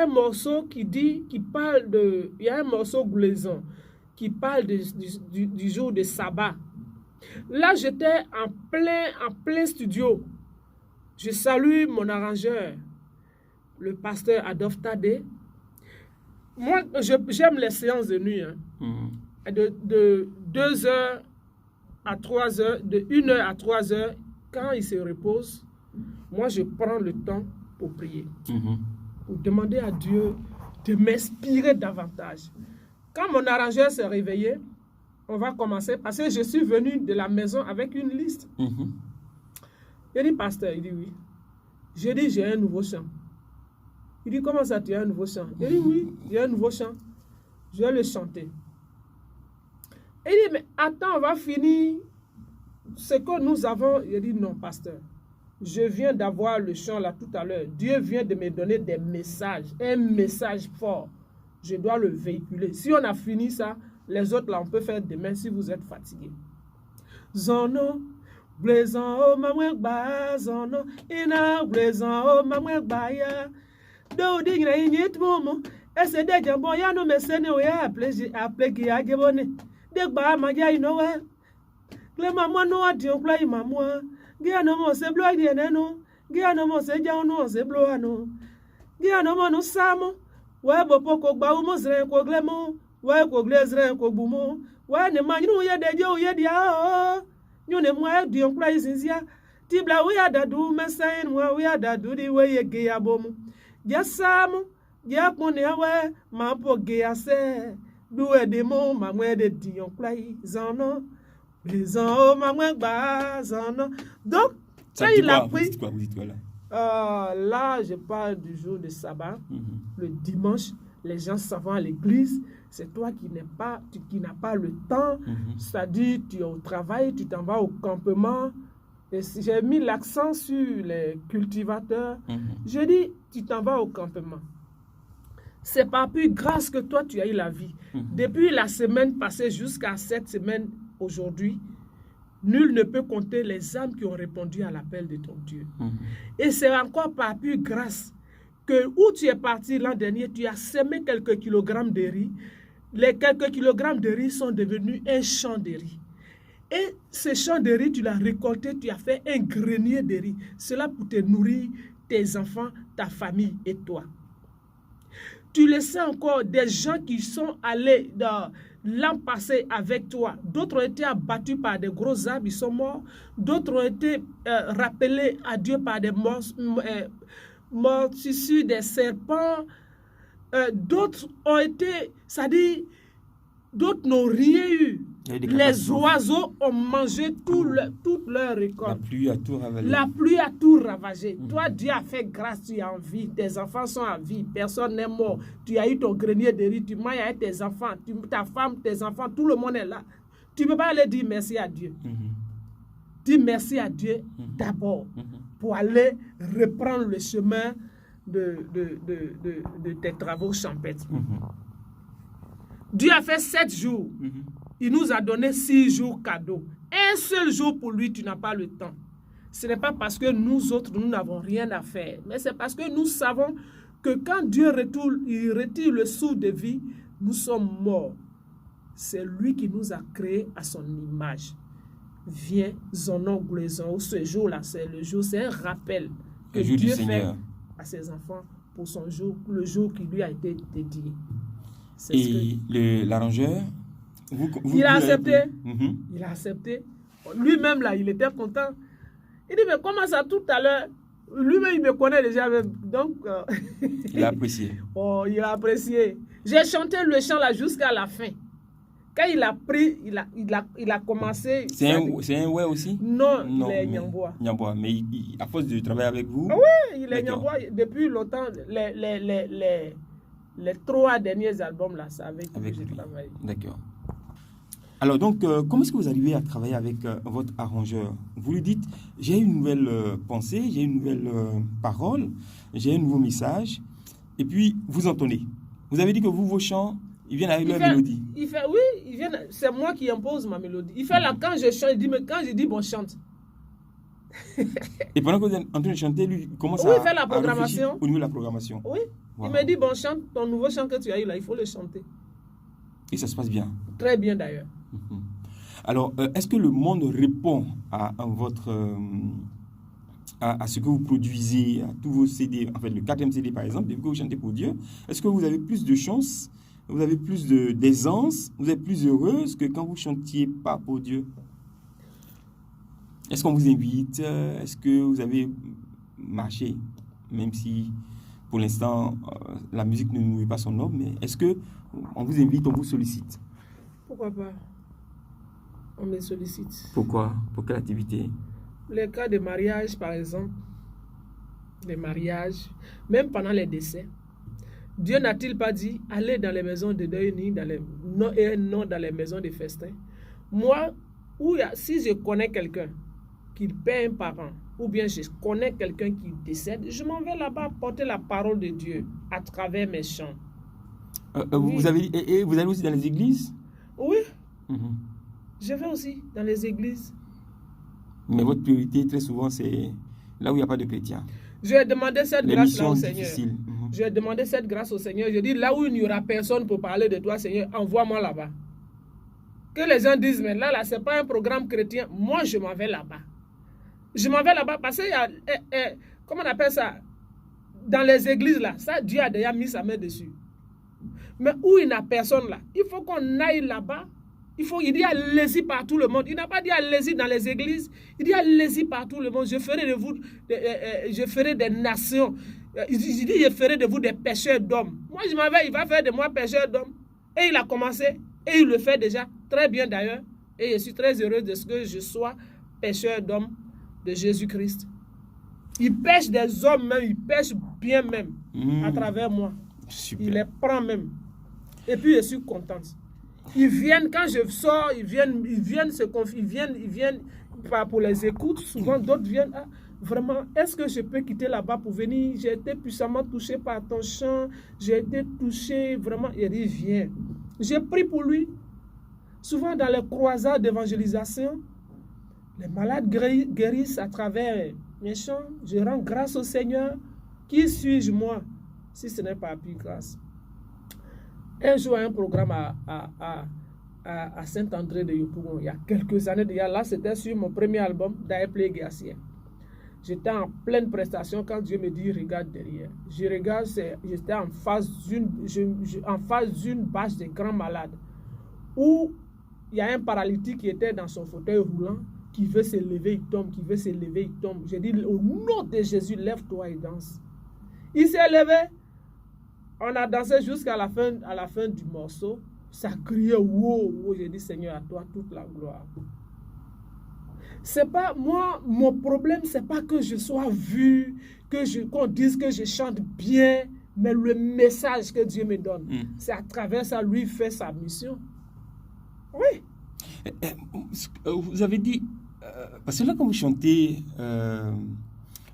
morceau qui parle de... Il y a un morceau glaison qui parle du jour de sabbat. Là, j'étais en plein studio. Je salue mon arrangeur, le pasteur Adolphe Tadé. Moi, j'aime les séances de nuit. Hein. De 2h à 3h, de 1h à 3h, quand il se repose, moi, je prends le temps pour prier. Pour demander à Dieu de m'inspirer davantage. Quand mon arrangeur s'est réveillé, on va commencer, parce que je suis venu de la maison avec une liste. Il dit, pasteur, il dit oui. Je dis, j'ai un nouveau chant. Il dit, comment ça, tu as un nouveau chant? Il dit, oui, j'ai un nouveau chant. Je vais le chanter. Il dit, mais attends, on va finir ce que nous avons. Il dit, non, pasteur. Je viens d'avoir le chant là tout à l'heure. Dieu vient de me donner des messages, un message fort. Je dois le véhiculer. Si on a fini ça, les autres là, on peut faire demain si vous êtes fatigué. Zono, blazon, oh, mamwekba, zono, ina, blazon, oh, mamwekba, ya. Do di gra inyet momo ese de jambo ya no mesene o ya apply ki agebone de gba ma ja ino we le mamo no adi o play mamo gi no mo se blo di enenu gi no mo se ja no se blo ano gi no mo no samo we bo poko gba o mo zre ko glemo we ko glezre ko bumo we ne ma nu ye de jo ye dia o nyu ne mo adi o play zinzia ti bla we adadu mesen we adadu di we ye ge abomu Yasamu, Yapone awe, ma poge ase, doué de mon, ma moué de dion play, zano, les ans, ma moué ba, zano. Donc, ça il a pris. Vous dites quoi là? Là, je parle du jour de sabbat, le dimanche, les gens s'en vont à l'église. C'est toi qui n'as pas le temps, c'est-à-dire tu es au travail, tu t'en vas au campement. Et si j'ai mis l'accent sur les cultivateurs, je dis, tu t'en vas au campement. C'est par plus grâce que toi, tu as eu la vie. Depuis la semaine passée jusqu'à cette semaine aujourd'hui, nul ne peut compter les âmes qui ont répondu à l'appel de ton Dieu. Et c'est encore par plus grâce que où tu es parti l'an dernier, tu as semé quelques kilogrammes de riz. Les quelques kilogrammes de riz sont devenus un champ de riz. Et ce champ de riz, tu l'as récolté, tu as fait un grenier de riz. Cela pour te nourrir, tes enfants, ta famille et toi. Tu le sais encore, des gens qui sont allés l'an passé avec toi. D'autres ont été abattus par des gros arbres, ils sont morts. D'autres ont été rappelés à Dieu par des morsissures des serpents. D'autres ont été, c'est-à-dire, d'autres n'ont rien eu. Les oiseaux ont mangé toute leur récolte. La pluie a tout ravagé. La pluie a tout ravagé. Toi, Dieu a fait grâce, tu es en vie. Tes enfants sont en vie. Personne n'est mort. Tu as eu ton grenier de riz. Tu manges avec tes enfants. Ta femme, tes enfants, tout le monde est là. Tu ne peux pas aller dire merci à Dieu. Dis merci à Dieu d'abord pour aller reprendre le chemin de tes travaux champêtres. Dieu a fait 7 jours. Il nous a donné 6 jours cadeaux. Un seul jour pour lui, tu n'as pas le temps. Ce n'est pas parce que nous autres, nous n'avons rien à faire. Mais c'est parce que nous savons que quand Dieu retire le souffle de vie, nous sommes morts. C'est lui qui nous a créés à son image. Viens, zonongoulézon. Ce jour-là, c'est le jour, c'est un rappel que Dieu fait à ses enfants pour son jour, le jour qui lui a été dédié. Et l'arrangeur, il a accepté. Il a accepté. Lui-même, là, il était content. Il dit, mais comment ça tout à l'heure? Lui-même, il me connaît déjà. Donc, il a apprécié. Oh, il a apprécié. J'ai chanté le chant là jusqu'à la fin. Quand il a pris, il a commencé. C'est un ouais aussi? Non, il est Nyambois. Nyambois, mais à force de travailler avec vous? Ah oui, il est Nyambois. Depuis longtemps, les 3 derniers albums là, c'est avec lui que j'ai travaillé. D'accord. Alors donc, comment est-ce que vous arrivez à travailler avec votre arrangeur? Vous lui dites, j'ai une nouvelle pensée, j'ai une nouvelle parole, j'ai un nouveau message, et puis vous entonnez. Vous avez dit que vos chants, ils viennent avec leur mélodie. C'est moi qui impose ma mélodie. Il fait là, quand je chante, il dit, mais quand je dis, bon, chante. Et pendant que vous êtes en train de chanter, lui, il commence il fait la programmation. Au niveau de la programmation. Oui, il me dit, bon, chante, ton nouveau chant que tu as eu là, il faut le chanter. Et ça se passe bien? Très bien d'ailleurs. Alors, est-ce que le monde répond à ce que vous produisez, à tous vos CD, en fait le 4e CD par exemple, depuis que vous chantez pour Dieu? Est-ce que vous avez plus de chance, vous avez plus d'aisance, vous êtes plus heureuse que quand vous chantiez pas pour Dieu? Est-ce qu'on vous invite? Est-ce que vous avez marché? Même si pour l'instant la musique ne nourrit pas son homme, mais est-ce qu'on vous invite, on vous sollicite? Pourquoi pas? On me sollicite. Pourquoi? Pour quelle activité? Les cas de mariage, par exemple. Les mariages, même pendant les décès. Dieu n'a-t-il pas dit, allez dans les maisons de deuil, ni dans les non dans les maisons de festin? Moi, si je connais quelqu'un qui perd un parent, ou bien je connais quelqu'un qui décède, je m'en vais là-bas porter la parole de Dieu à travers mes chants. Oui. Vous allez aussi dans les églises? Oui. Je vais aussi dans les églises. Mais votre priorité, très souvent, c'est là où il n'y a pas de chrétiens. Je vais demander cette grâce-là au Seigneur. Mm-hmm. Je vais demander cette grâce au Seigneur. Je dis, là où il n'y aura personne pour parler de toi, Seigneur, envoie-moi là-bas. Que les gens disent, mais là, ce n'est pas un programme chrétien. Moi, je m'en vais là-bas. Je m'en vais là-bas parce qu'il y a, comment on appelle ça? Dans les églises, là, ça, Dieu a déjà mis sa main dessus. Mais où il n'y a personne là, il faut qu'on aille là-bas. Il dit allez-y par tout le monde. Il n'a pas dit allez-y dans les églises. Il dit allez-y par tout le monde. Je ferai de vous, je ferai des nations. Il dit je ferai de vous des pêcheurs d'hommes. Moi je m'en vais, il va faire de moi pêcheur d'hommes. Et il a commencé. Et il le fait déjà très bien d'ailleurs. Et je suis très heureux de ce que je sois pêcheur d'hommes de Jésus-Christ. Il pêche des hommes même. Il pêche bien même à travers moi. Super. Il les prend même. Et puis je suis contente. Ils viennent, quand je sors, ils viennent se confier, ils viennent pour les écoutes. Souvent, d'autres viennent, vraiment, est-ce que je peux quitter là-bas pour venir? J'ai été puissamment touché par ton chant, j'ai été touché, vraiment. Il dit, viens. J'ai prié pour lui. Souvent, dans les croisades d'évangélisation, les malades guérissent à travers mes chants. Je rends grâce au Seigneur. Qui suis-je, moi, si ce n'est pas plus grâce? Un jour, un programme à Saint-André de Yopougon, il y a quelques années déjà, là c'était sur mon premier album, Daeplé Gassier. J'étais en pleine prestation quand Dieu me dit regarde derrière. Je regarde, j'étais en face d'une bâche de grands malades où il y a un paralytique qui était dans son fauteuil roulant, qui veut se lever, il tombe, qui veut se lever, il tombe. J'ai dit au nom de Jésus, lève-toi et danse. Il s'est levé. On a dansé jusqu'à la fin du morceau. Ça criait, wow, wow. J'ai dit, Seigneur, à toi toute la gloire. C'est pas, moi, mon problème, c'est pas que je sois vu, qu'on dise que je chante bien, mais le message que Dieu me donne, c'est à travers ça, lui, fait sa mission. Oui. Vous avez dit, parce que là, quand vous chantez,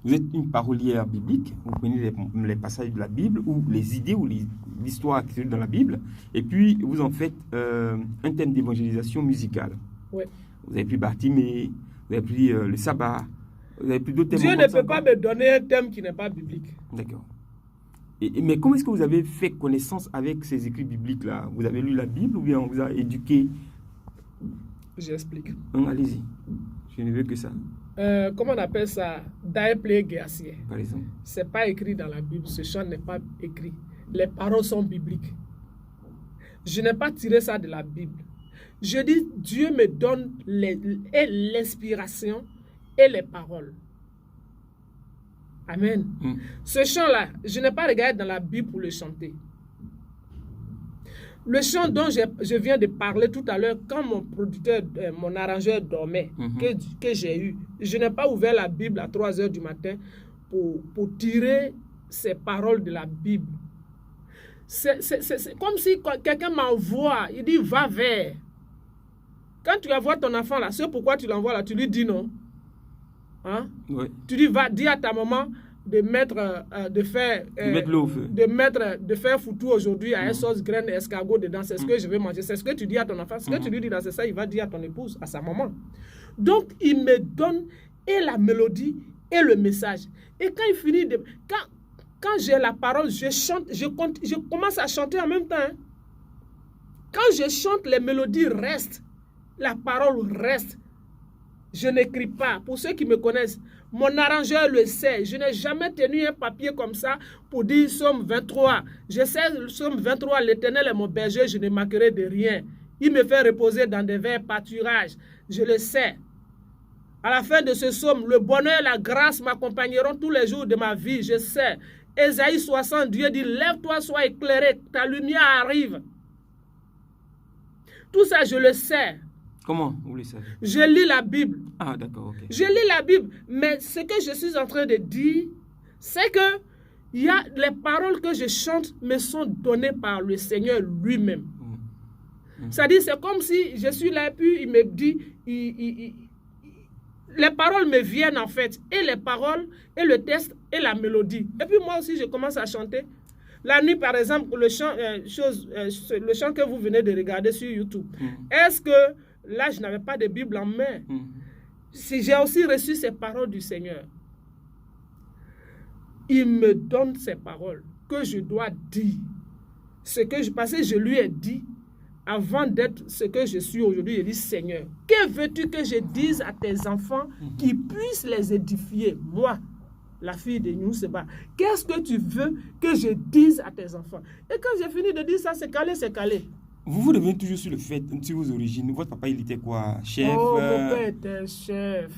vous êtes une parolière biblique, vous prenez les passages de la Bible, ou les idées, ou l'histoire écrite dans la Bible, et puis vous en faites un thème d'évangélisation musicale. Oui. Vous avez pris Bartimée, vous avez pris le sabbat, vous avez pris d'autres thèmes. Dieu ne peut pas me donner un thème qui n'est pas biblique. D'accord. Mais comment est-ce que vous avez fait connaissance avec ces écrits bibliques-là? Vous avez lu la Bible ou bien on vous a éduqué? J'explique. Allez-y. Je ne veux que ça. Comment on appelle ça? Daeplé Guercier. Par exemple. C'est pas écrit dans la Bible. Ce chant n'est pas écrit. Les paroles sont bibliques. Je n'ai pas tiré ça de la Bible. Je dis, Dieu me donne l'inspiration et les paroles. Amen. Ce chant-là, je n'ai pas regardé dans la Bible pour le chanter. Le chant dont je viens de parler tout à l'heure, quand mon producteur, mon arrangeur dormait, que j'ai eu, je n'ai pas ouvert la Bible à 3 heures du matin pour tirer ces paroles de la Bible. C'est comme si quelqu'un m'envoie, il dit va vers. Quand tu envoies ton enfant là, c'est pourquoi tu l'envoies là, tu lui dis non. Hein? Oui. Tu dis va dire à ta maman de faire foutu aujourd'hui à une sauce graine escargot dedans. C'est ce que je vais manger. C'est ce que tu dis à ton enfant. Ce que tu lui dis là, c'est ça, il va dire à ton épouse, à sa maman. Donc, il me donne et la mélodie et le message. Et quand il finit de... Quand j'ai la parole, je chante, je commence à chanter en même temps. Hein. Quand je chante, les mélodies restent. La parole reste. Je n'écris pas. Pour ceux qui me connaissent, mon arrangeur le sait. Je n'ai jamais tenu un papier comme ça pour dire Somme 23. Je sais, Somme 23, l'Éternel est mon berger, je ne manquerai de rien. Il me fait reposer dans des verts pâturages. Je le sais. À la fin de ce psaume, le bonheur et la grâce m'accompagneront tous les jours de ma vie. Je sais. Ésaïe 60, Dieu dit, lève-toi, sois éclairé, ta lumière arrive. Tout ça, je le sais. Comment vous le savez? Je lis la Bible. Ah, d'accord, ok. Je lis la Bible, mais ce que je suis en train de dire, c'est que les paroles que je chante me sont données par le Seigneur lui-même. C'est-à-dire, c'est comme si je suis là, puis il me dit, les paroles me viennent en fait, et les paroles, et le texte, et la mélodie. Et puis moi aussi, je commence à chanter. La nuit, par exemple, le chant que vous venez de regarder sur YouTube, est-ce que là, je n'avais pas de Bible en main? Si j'ai aussi reçu ces paroles du Seigneur, il me donne ces paroles que je dois dire. Parce que je lui ai dit, avant d'être ce que je suis aujourd'hui, je dis, Seigneur, que veux-tu que je dise à tes enfants qui puissent les édifier? Moi, la fille de Nyouseba, qu'est-ce que tu veux que je dise à tes enfants? Et quand j'ai fini de dire ça, c'est calé, c'est calé. Vous revenez toujours sur le fait, sur vos origines. Votre papa, il était quoi? Chef? Oh, mon père était chef.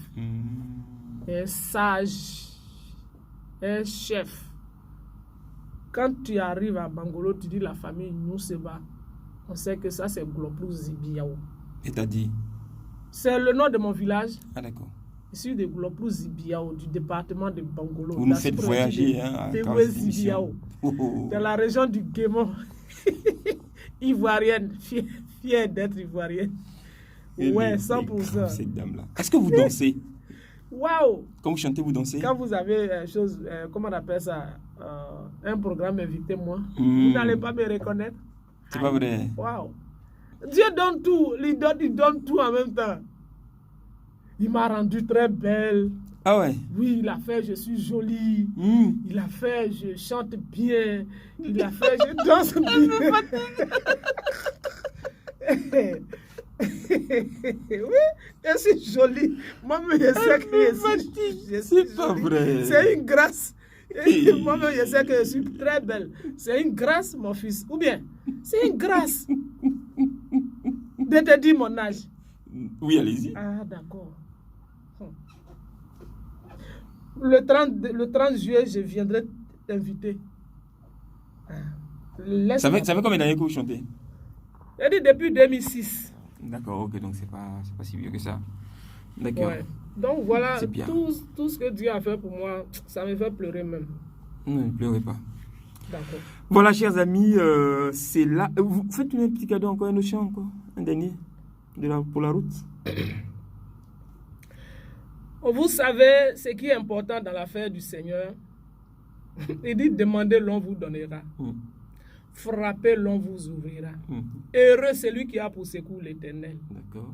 Un sage. Un chef. Quand tu arrives à Bangolo, tu dis la famille Nyouseba. On sait que ça, c'est Gloplou Zibiao. Et t'as dit? C'est le nom de mon village. Ah, d'accord. Je suis de Gloplou Zibiao, du département de Bangolo. Vous nous faites voyager, hein? Dans la région du Guémon. Ivoirienne, fière d'être ivoirienne. Ouais, 100%. Cette dame-là. Est-ce que vous dansez? Waouh! Quand vous chantez, vous dansez? Quand vous avez comment on appelle ça? Un programme, invitez-moi. Vous n'allez pas me reconnaître. C'est pas vrai. Waouh! Dieu donne tout. Il donne tout en même temps. Il m'a rendu très belle. Ah ouais? Oui, il a fait, je suis jolie. Il a fait, je chante bien. Il a fait, je danse bien. Oui, je suis jolie. Moi-même, je sais que je suis pas vrai. C'est une grâce. Moi-même, je sais que je suis très belle. C'est une grâce, mon fils. Ou bien, c'est une grâce de te dire mon âge. Oui, allez-y. Ah, d'accord. Le 30 juillet, je viendrai t'inviter. Ça fait combien d'années que vous chantez? J'ai dit depuis 2006. D'accord, ok, donc c'est pas si vieux que ça. D'accord. Ouais. Donc voilà, C'est bien. tout ce que Dieu a fait pour moi, ça me fait pleurer même. Ne pleurez pas. D'accord. Voilà, chers amis, c'est là. Vous faites un petit cadeau encore, un autre chant encore, un dernier pour la route. Vous savez ce qui est important dans l'affaire du Seigneur. Il dit demandez, l'on vous donnera. Frappez, l'on vous ouvrira. Heureux celui qui a pour secours l'Éternel. D'accord.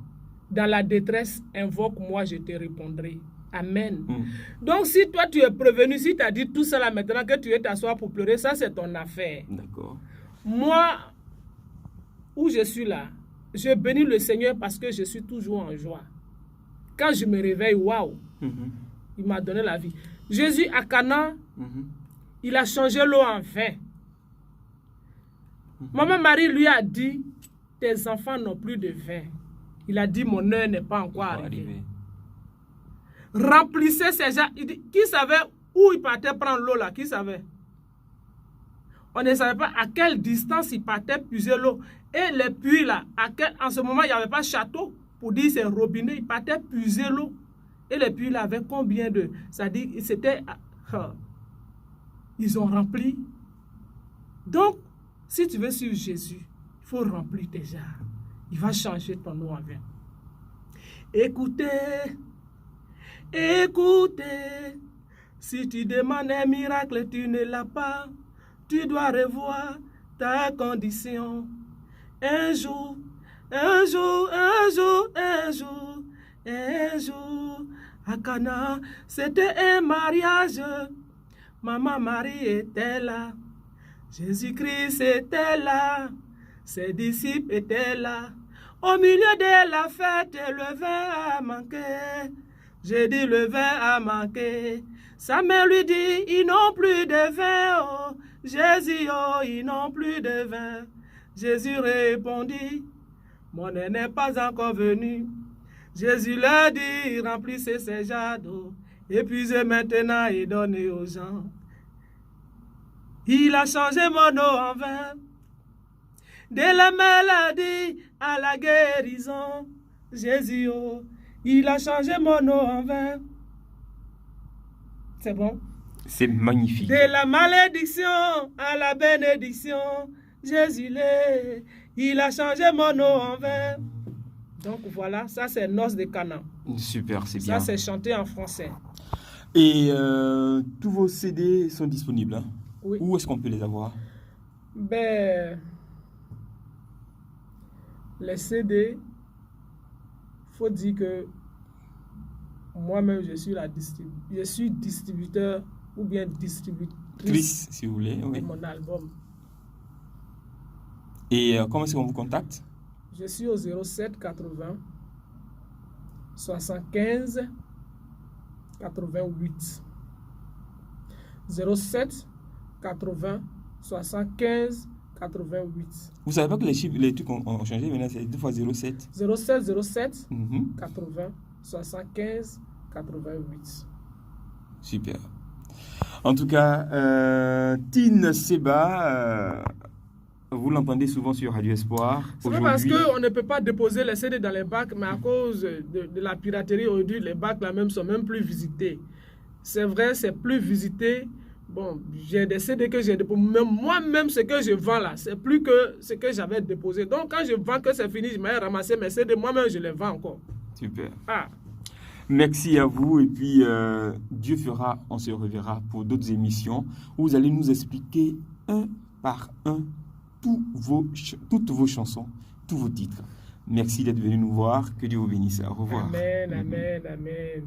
Dans la détresse, invoque-moi, je te répondrai. Amen. Donc, si toi tu es prévenu, si tu as dit tout ça là maintenant, que tu es t'asseoir pour pleurer, ça c'est ton affaire. D'accord. Moi, où je suis là, je bénis le Seigneur parce que je suis toujours en joie. Quand je me réveille, waouh, il m'a donné la vie. Jésus à Cana, il a changé l'eau en vin. Maman Marie lui a dit, tes enfants n'ont plus de vin. Il a dit, mon heure n'est pas encore arrivée. Remplissez ces gens. Il dit, qui savait où il partait prendre l'eau là? Qui savait? On ne savait pas à quelle distance il partait puiser l'eau. Et les puits là, en ce moment, il n'y avait pas de château pour dire c'est robinet. Il partait puiser l'eau. Et les puits là avaient combien de... C'est-à-dire, c'était... ils ont rempli. Donc, si tu veux suivre Jésus, il faut remplir tes jarres. Il va changer ton eau en vin. Écoutez, écoutez, si tu demandes un miracle, tu ne l'as pas, tu dois revoir ta condition. Un jour, un jour, un jour, un jour, un jour, à Cana, c'était un mariage. Maman Marie était là, Jésus-Christ était là, ses disciples étaient là. Au milieu de la fête, le vin a manqué. J'ai dit le vin a manqué. Sa mère lui dit, ils n'ont plus de vin. Oh, Jésus, oh, ils n'ont plus de vin. Jésus répondit, mon heure n'est pas encore venu. Jésus leur dit, remplissez ces jarres d'eau, épuisez maintenant et donnez aux gens. Il a changé mon eau en vin. De la maladie à la guérison, Jésus, oh, il a changé mon eau en vin. C'est bon? C'est magnifique. De la malédiction à la bénédiction, Jésus, il a changé mon eau en vin. Donc voilà, ça c'est Noces de Cana. Super, c'est bien. Ça c'est chanté en français. Et tous vos CD sont disponibles, hein? Oui. Où est-ce qu'on peut les avoir? Ben, les CD, faut dire que moi-même je suis distributeur ou bien distributrice Si vous voulez, oui. de mon album. Et comment est-ce qu'on vous contacte? Je suis au 07 80 75 88. 07 80 75 88. Vous savez pas que les trucs ont changé maintenant, c'est 2 fois 07. 07 07 80 75 88. Super. En tout cas, Tine Seba, vous l'entendez souvent sur Radio Espoir. C'est pas parce qu'on ne peut pas déposer les CD dans les bacs, mais à cause de la piraterie aujourd'hui, les bacs là même sont même plus visités. C'est vrai, c'est plus visité. Bon, j'ai des CD que j'ai déposé. Moi-même, ce que je vends là, c'est plus que ce que j'avais déposé. Donc, quand je vends que c'est fini, je m'ai ramassé mes CD. Moi-même, je les vends encore. Super. Ah. Merci à vous. Et puis, Dieu fera, on se reverra pour d'autres émissions où vous allez nous expliquer un par un toutes vos chansons, tous vos titres. Merci d'être venu nous voir. Que Dieu vous bénisse. Au revoir. Amen, amen, amen.